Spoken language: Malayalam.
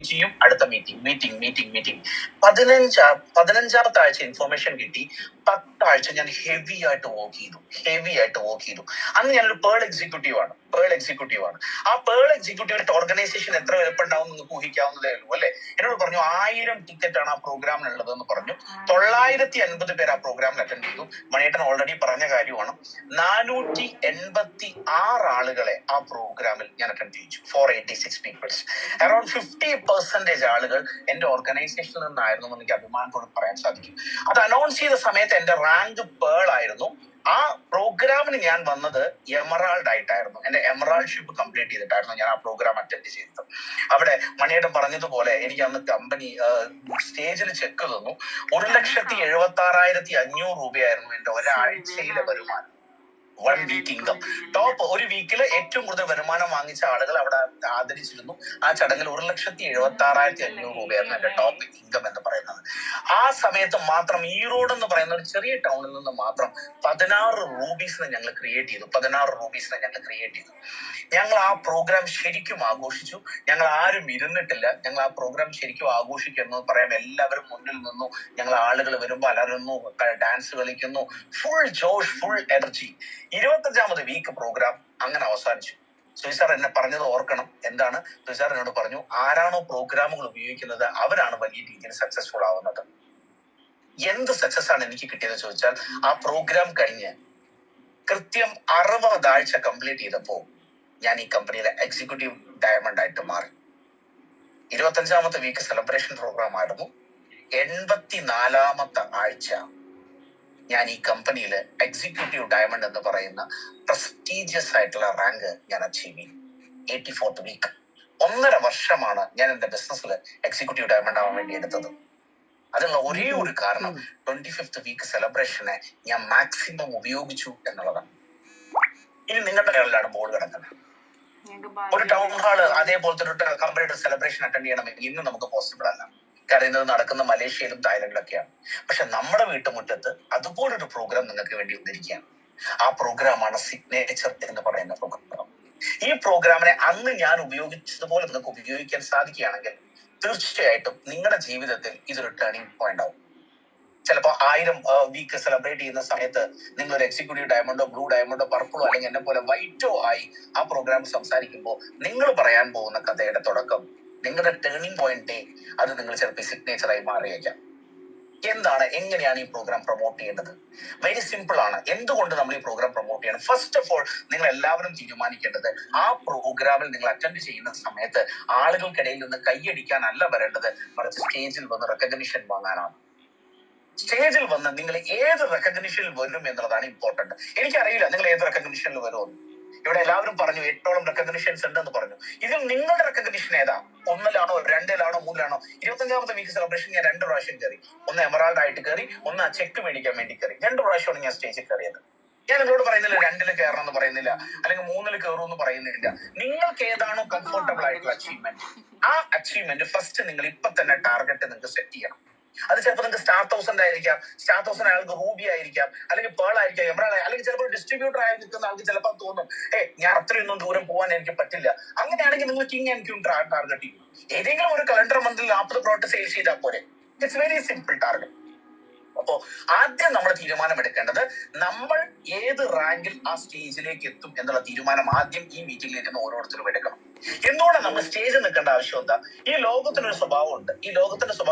ചെയ്യും. അടുത്ത മീറ്റിംഗ് 15-15ാമത്തെ ആഴ്ച ഇൻഫർമേഷൻ കിട്ടി. 10 ആഴ്ച ഞാൻ ഹെവി ആയിട്ട് വർക്ക് ചെയ്തു. അന്ന് ഞാനൊരു പേൾ എക്സിക്യൂട്ടീവ് ആണ്. ആ പേൾ എക്സിക്യൂട്ടീവ് ഓർഗനൈസേഷൻ എത്ര വലുപ്പുണ്ടാവും നിങ്ങൾക്ക് ഊഹിക്കാവുന്നതേ ഉള്ളൂ അല്ലെ. എന്നോട് പറഞ്ഞു 1000 ടിക്കറ്റ് ആണ് ആ പ്രോഗ്രാമിനുള്ളത് എന്ന് പറഞ്ഞു. 950 പേര് ആ പ്രോഗ്രാമിൽ അറ്റൻഡ് ചെയ്തു. മണിയേട്ടൻ ഓൾറെഡി പറഞ്ഞ കാര്യമാണ്. 486 ആളുകളെ ആ പ്രോഗ്രാമിൽ ഞാൻ അറ്റൻഡ് ചെയ്യിച്ചു. 486 പീപ്പിൾസ്. അറൌണ്ട് 50% ആളുകൾ എന്റെ ഓർഗനൈസേഷനിൽ നിന്നായിരുന്നു എന്ന് എനിക്ക് അഭിമാനത്തോട് പറയാൻ സാധിക്കും. അത് അനൗൺസ് ചെയ്ത സമയത്ത് എന്റെ റാങ്ക് പേൾ ആയിരുന്നു. ആ പ്രോഗ്രാമിന് ഞാൻ വന്നത് എമറാൾഡ് ആയിട്ടായിരുന്നു. എന്റെ എമറാൾഡ്ഷിപ്പ് കംപ്ലീറ്റ് ചെയ്തിട്ടായിരുന്നു ഞാൻ ആ പ്രോഗ്രാം അറ്റൻഡ് ചെയ്തത്. അവിടെ മണിയേട്ടൻ പറഞ്ഞതുപോലെ എനിക്ക് അന്ന് കമ്പനി സ്റ്റേജിൽ ചെക്ക് തന്നു. 1,76,500 രൂപയായിരുന്നു എന്റെ ഒരാഴ്ചയിലെ വരുമാനം. 1 വീക്ക് ഇൻകം. ടോപ്പ് ഒരു വീക്കില് ഏറ്റവും കൂടുതൽ വരുമാനം വാങ്ങിച്ച ആളുകൾ അവിടെ ആദരിച്ചിരുന്നു. ആ ചടങ്ങിൽ 1,76,500 രൂപയായിരുന്നു എന്റെ ടോപ്പ് ഇൻകം എന്ന് പറയുന്നത്. ആ സമയത്ത് മാത്രം ഈറോഡ് എന്ന് പറയുന്ന ഒരു ചെറിയ ടൗണിൽ നിന്ന് മാത്രം 16 റൂബീസിനെ ഞങ്ങൾ ക്രിയേറ്റ് ചെയ്തു. ഞങ്ങൾ ആ പ്രോഗ്രാം ശരിക്കും ആഘോഷിച്ചു. ഞങ്ങൾ ആരും ഇരുന്നിട്ടില്ല. ഞങ്ങൾ ആ പ്രോഗ്രാം ശരിക്കും ആഘോഷിക്കുന്നു പറയാം. എല്ലാവരും മുന്നിൽ നിന്നു. ഞങ്ങൾ ആളുകൾ വരുമ്പോൾ അലറുന്നു, ഡാൻസ് കളിക്കുന്നു, ഫുൾ ജോഷ്, ഫുൾ എനർജി. 25ാമത് വീക്ക് പ്രോഗ്രാം അങ്ങനെ അവസാനിച്ചു. സുനിസാർ എന്നെ പറഞ്ഞത് ഓർക്കണം. എന്താണ്? സുനിസാർ എന്നോട് പറഞ്ഞു, ആരാണോ പ്രോഗ്രാമുകൾ ഉപയോഗിക്കുന്നത് അവരാണ് വലിയ രീതിയിൽ സക്സസ്ഫുൾ ആവുന്നത്. എന്ത് സക്സസ് ആണ് എനിക്ക് കിട്ടിയെന്ന് ചോദിച്ചാൽ, ആ പ്രോഗ്രാം കഴിഞ്ഞ് കൃത്യം 60 ആഴ്ച കംപ്ലീറ്റ് ചെയ്തപ്പോ ഞാൻ ഈ കമ്പനിയിലെ എക്സിക്യൂട്ടീവ് ഡയമണ്ട് ആയിട്ട് മാറി. 25ാമത്തെ വീക്ക് സെലിബ്രേഷൻ പ്രോഗ്രാം ആയിരുന്നു. 84ാമത്തെ ആഴ്ച ഞാൻ ഈ കമ്പനിയിൽ എക്സിക്യൂട്ടീവ് ഡയമണ്ട് എന്ന് പറയുന്ന പ്രസ്റ്റീജിയസ് ആയിട്ടുള്ള റാങ്ക് ഞാൻ അച്ചീവ് ചെയ്തു. 84th week. 1.5 വർഷമാണ് ഞാൻ എന്റെ ബിസിനസ്സിൽ എക്സിക്യൂട്ടീവ് ഡയമണ്ട് ആവാൻ വേണ്ടി എടുത്തത്. അതിനുള്ള ഒരേ ഒരു കാരണം 25th വീക്ക് സെലിബ്രേഷനെ ഞാൻ മാക്സിമം ഉപയോഗിച്ചു എന്നുള്ളതാണ്. ഇനി നിങ്ങളുടെ കയ്യിലാണ് ബോൾ കിടക്കുന്നത്. ഒരു ടൗൺ ഹാള് അതേപോലത്തെ ഒരു കമ്പനിയുടെ സെലിബ്രേഷൻ അറ്റൻഡ് ചെയ്യണമെങ്കിൽ ഇന്ന് നമുക്ക് പോസിബിൾ അല്ല. കാരണം ഇത് നടക്കുന്ന മലേഷ്യയിലും തായ്ലൻഡിലൊക്കെയാണ്. പക്ഷെ നമ്മുടെ വീട്ടുമുറ്റത്ത് അതുപോലൊരു പ്രോഗ്രാം നിങ്ങൾക്ക് വേണ്ടി വന്നിരിക്കുകയാണ്. ആ പ്രോഗ്രാമാണ് സിഗ്നേച്ചർ എന്ന് പറയുന്ന പ്രോഗ്രാം. ഈ പ്രോഗ്രാമിനെ അന്ന് ഞാൻ ഉപയോഗിച്ചതുപോലെ നിങ്ങൾക്ക് ഉപയോഗിക്കാൻ സാധിക്കുകയാണെങ്കിൽ തീർച്ചയായിട്ടും നിങ്ങളുടെ ജീവിതത്തിൽ ഇതൊരു ടേണിംഗ് പോയിന്റ് ആവും. ചിലപ്പോൾ 1000 വീക്ക് സെലിബ്രേറ്റ് ചെയ്യുന്ന സമയത്ത് നിങ്ങൾ ഒരു എക്സിക്യൂട്ടീവ് ഡയമണ്ടോ, ബ്ലൂ ഡയമണ്ടോ, പർപ്പിളോ അല്ലെങ്കിൽ എന്നെ പോലെ വൈറ്റോ ആയി ആ പ്രോഗ്രാം സംസാരിക്കുമ്പോൾ നിങ്ങൾ പറയാൻ പോകുന്ന കഥയുടെ തുടക്കം, നിങ്ങളുടെ ടേണിംഗ് പോയിന്റ്, അത് നിങ്ങൾ ചിലപ്പോൾ സിഗ്നേച്ചറായി മാറിയേക്കാം. എങ്ങനെയാണ് ഈ പ്രോഗ്രാം പ്രൊമോട്ട് ചെയ്യേണ്ടത്? വെരി സിമ്പിൾ ആണ്. എന്തുകൊണ്ട് നമ്മൾ ഈ പ്രോഗ്രാം പ്രൊമോട്ട് ചെയ്യണം? ഫസ്റ്റ് ഓഫ് ഓൾ നിങ്ങൾ എല്ലാവരും തീരുമാനിക്കേണ്ടത്, ആ പ്രോഗ്രാമിൽ നിങ്ങൾ അറ്റൻഡ് ചെയ്യുന്ന സമയത്ത് ആളുകൾക്കിടയിൽ നിന്ന് കൈയടിക്കാനല്ല വരേണ്ടത്, മറിച്ച് സ്റ്റേജിൽ വന്ന് റെക്കഗ്നിഷൻ വാങ്ങാനാണ്. സ്റ്റേജിൽ വന്ന് നിങ്ങൾ ഏത് റെക്കഗ്നിഷനിൽ വരും എന്നുള്ളതാണ് ഇമ്പോർട്ടന്റ്. എനിക്കറിയില്ല നിങ്ങൾ ഏത് റെക്കഗ്നിഷനിൽ വരുമെന്ന്. ഇവിടെ എല്ലാവരും പറഞ്ഞു 8ഓളം റെക്കഗ്നിഷൻസ് ഉണ്ടെന്ന് പറഞ്ഞു. ഇതിൽ നിങ്ങളുടെ റെക്കഗ്നിഷൻ ഏതാ? 1-ലാണോ, 2-ലാണോ, 3-ലാണോ? 25ാമത്തെ വീക്ക് സെലിബ്രേഷൻ ഞാൻ 2 പ്രാവശ്യം കയറി. ഒന്ന് എമറാൾഡ് ആയിട്ട് കയറി, ഒന്ന് ആ ചെക്ക് മേടിക്കാൻ വേണ്ടി കയറി. 2 പ്രാവശ്യമാണ് ഞാൻ സ്റ്റേജിൽ കയറിയത്. ഞാൻ നിങ്ങളോട് പറയുന്നില്ല 2-ൽ കയറണം എന്ന് പറയുന്നില്ല, അല്ലെങ്കിൽ 3-ൽ കയറുമെന്ന് പറയുന്നില്ല. നിങ്ങൾക്ക് ഏതാണോ കംഫർട്ടബിൾ ആയിട്ടുള്ള അച്ചീവ്മെന്റ്, ആ അച്ചീവ്മെന്റ് ഫസ്റ്റ് നിങ്ങൾ ഇപ്പൊ തന്നെ ടാർഗറ്റ് നിങ്ങൾക്ക് സെറ്റ് ചെയ്യണം. അത് ചിലപ്പോൾ നിങ്ങൾക്ക് സ്റ്റാർ 1000 ആയിരിക്കാം, സ്റ്റാർ 1000 ആൾക്ക് റൂബി ആയിരിക്കാം, അല്ലെങ്കിൽ പേൾ ആയിരിക്കാം, എമറാൾഡ്, അല്ലെങ്കിൽ ചിലപ്പോൾ ഡിസ്ട്രിബ്യൂട്ടർ ആയി നിൽക്കുന്ന ആൾക്ക് ചിലപ്പോൾ തോന്നും, ഞാൻ അത്രയൊന്നും ദൂരം പോകാൻ എനിക്ക് പറ്റില്ല. അങ്ങനെയാണെങ്കിൽ നിങ്ങൾ കിങ് ആൻഡ് ക്യൂൻ ടാർഗറ്റ് ചെയ്യും. ഏതെങ്കിലും ഒരു കലണ്ടർ മന്തിൽ 40 പ്രോഡക്റ്റ് സെയിൽ ചെയ്താൽ പോലെ. It's very simple target. അപ്പോ ആദ്യം നമ്മൾ തീരുമാനമെടുക്കേണ്ടത്, നമ്മൾ ഏത് റാങ്കിൽ ആ സ്റ്റേജിലേക്ക് എത്തും എന്നുള്ള തീരുമാനം ആദ്യം ഈ മീറ്റിംഗിൽ ഇരുന്ന് ഓരോരുത്തരും എടുക്കണം. എന്തുകൊണ്ടാണ് നമ്മൾ സ്റ്റേജിൽ നിൽക്കേണ്ട ആവശ്യം എന്താ? ഈ ലോകത്തിനൊരു സ്വഭാവമുണ്ട്. ഈ ലോകത്തിന്റെ സ്വഭാവം